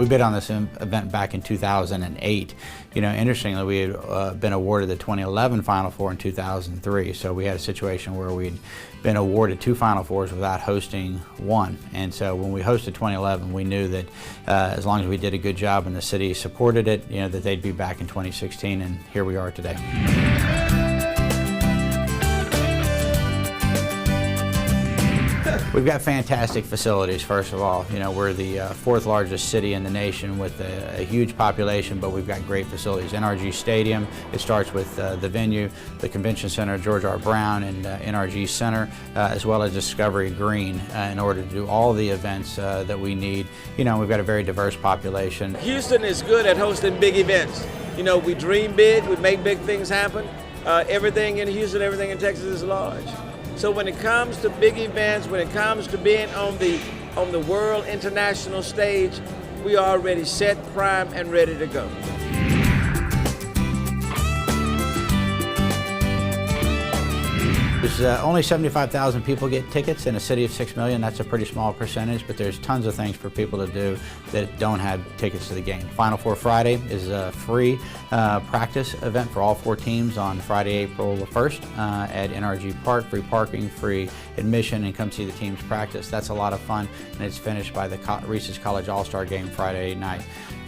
We bid on this event back in 2008. You know, interestingly, we had been awarded the 2011 Final Four in 2003, so we had a situation where we'd been awarded 2 Final Fours without hosting one. And so when we hosted 2011, we knew that as long as we did a good job and the city supported it, you know, that they'd be back in 2016, and here we are today. We've got fantastic facilities, first of all. You know, we're the 4th largest city in the nation with a huge population, but we've got great facilities. NRG Stadium, it starts with the venue, the Convention Center, George R. Brown, and NRG Center, as well as Discovery Green, in order to do all the events that we need. You know, we've got a very diverse population. Houston is good at hosting big events. You know, we dream big, we make big things happen. Everything in Houston, everything in Texas is large. So when it comes to big events, when it comes to being on the world international stage, we are already set, primed, and ready to go. There's only 75,000 people get tickets in a city of 6 million. That's a pretty small percentage, but there's tons of things for people to do that don't have tickets to the game. Final Four Friday is a free practice event for all 4 teams on Friday, April the 1st at NRG Park. Free parking, free admission, and come see the teams practice. That's a lot of fun, and it's finished by the Reese's College All-Star Game Friday night.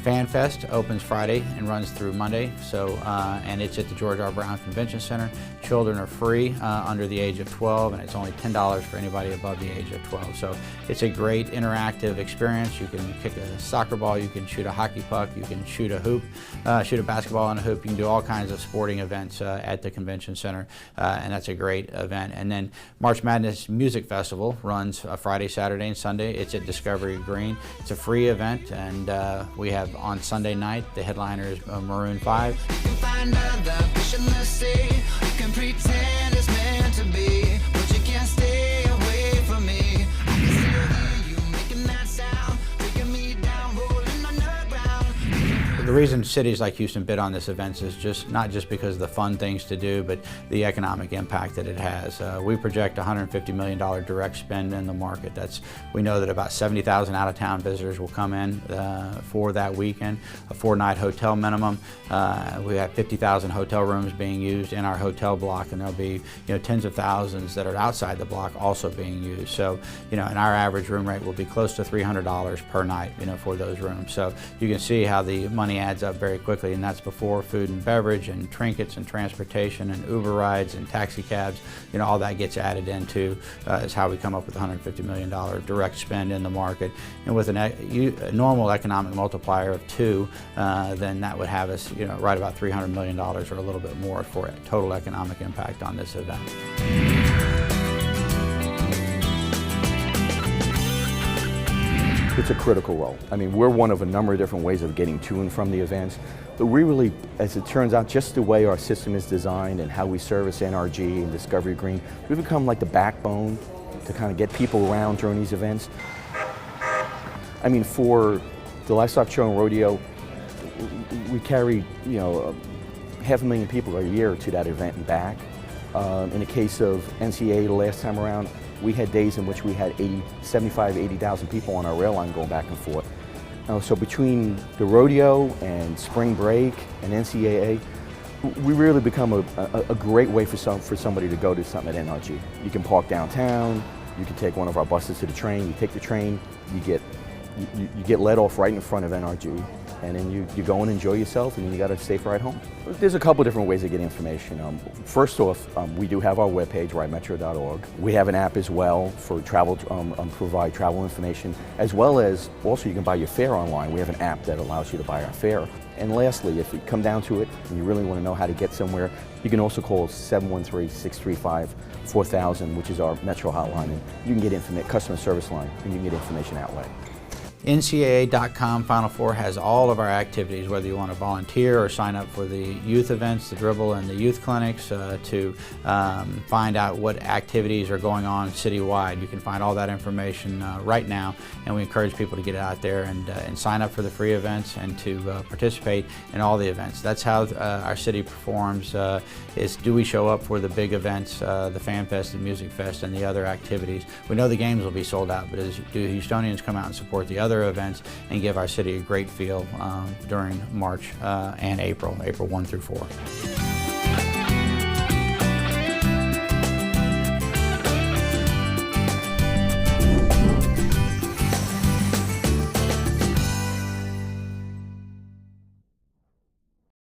Fan Fest opens Friday and runs through Monday, so and it's at the George R. Brown Convention Center. Children are free under the age of 12, and it's only $10 for anybody above the age of 12. So it's a great interactive experience. You can kick a soccer ball, you can shoot a hockey puck, you can shoot a hoop, shoot a basketball on a hoop. You can do all kinds of sporting events at the Convention Center, and that's a great event. And then March Madness Music Festival runs Friday, Saturday, and Sunday. It's at Discovery Green. It's a free event, and we have on Sunday night, the headliner is Maroon 5. You can find other fish in the sea. You can pretend it's meant to be, but you can't stay away from me. I can still hear you making that sound, taking me down, rolling on the ground. The reason cities like Houston bid on this event is just not just because of the fun things to do, but the economic impact that it has. We project $150 million direct spend in the market. We know that about 70,000 out-of-town visitors will come in for that weekend, a 4-night hotel minimum. We have 50,000 hotel rooms being used in our hotel block, and there'll be tens of thousands that are outside the block also being used. So and our average room rate will be close to $300 per night for those rooms. So you can see how the money adds up very quickly, and that's before food and beverage and trinkets and transportation and Uber rides and taxi cabs. All that gets added into is how we come up with $150 million direct spend in the market. And with a normal economic multiplier of 2, then that would have us right about $300 million or a little bit more for total economic impact on this event. It's a critical role. I mean, we're one of a number of different ways of getting to and from the events, but we really, as it turns out, just the way our system is designed and how we service NRG and Discovery Green, we've become like the backbone to kind of get people around during these events. I mean, for the Livestock Show Rodeo, we carry, 500,000 people a year to that event and back. In the case of NCAA the last time around, we had days in which we had 80,000 people on our rail line going back and forth. So between the rodeo and spring break and NCAA, we really become a great way for somebody to go to something at NRG. You can park downtown, you can take one of our buses to the train, you take the train, you get let off right in front of NRG, and then you go and enjoy yourself, and then you got a safe ride home. There's a couple different ways to get information. First off, we do have our webpage, ridemetro.org. We have an app as well for travel, provide travel information, as well as also you can buy your fare online. We have an app that allows you to buy our fare. And lastly, if you come down to it and you really want to know how to get somewhere, you can also call 713-635-4000, which is our Metro hotline, and you can get customer service line, and you can get information that way. NCAA.com Final Four has all of our activities, whether you want to volunteer or sign up for the youth events, the dribble and the youth clinics, to find out what activities are going on citywide. You can find all that information right now, and we encourage people to get out there and sign up for the free events and to participate in all the events. That's how our city performs, is do we show up for the big events, the Fan Fest, the Music Fest, and the other activities. We know the games will be sold out, but do Houstonians come out and support the other other events and give our city a great feel during March and April 1 through 4.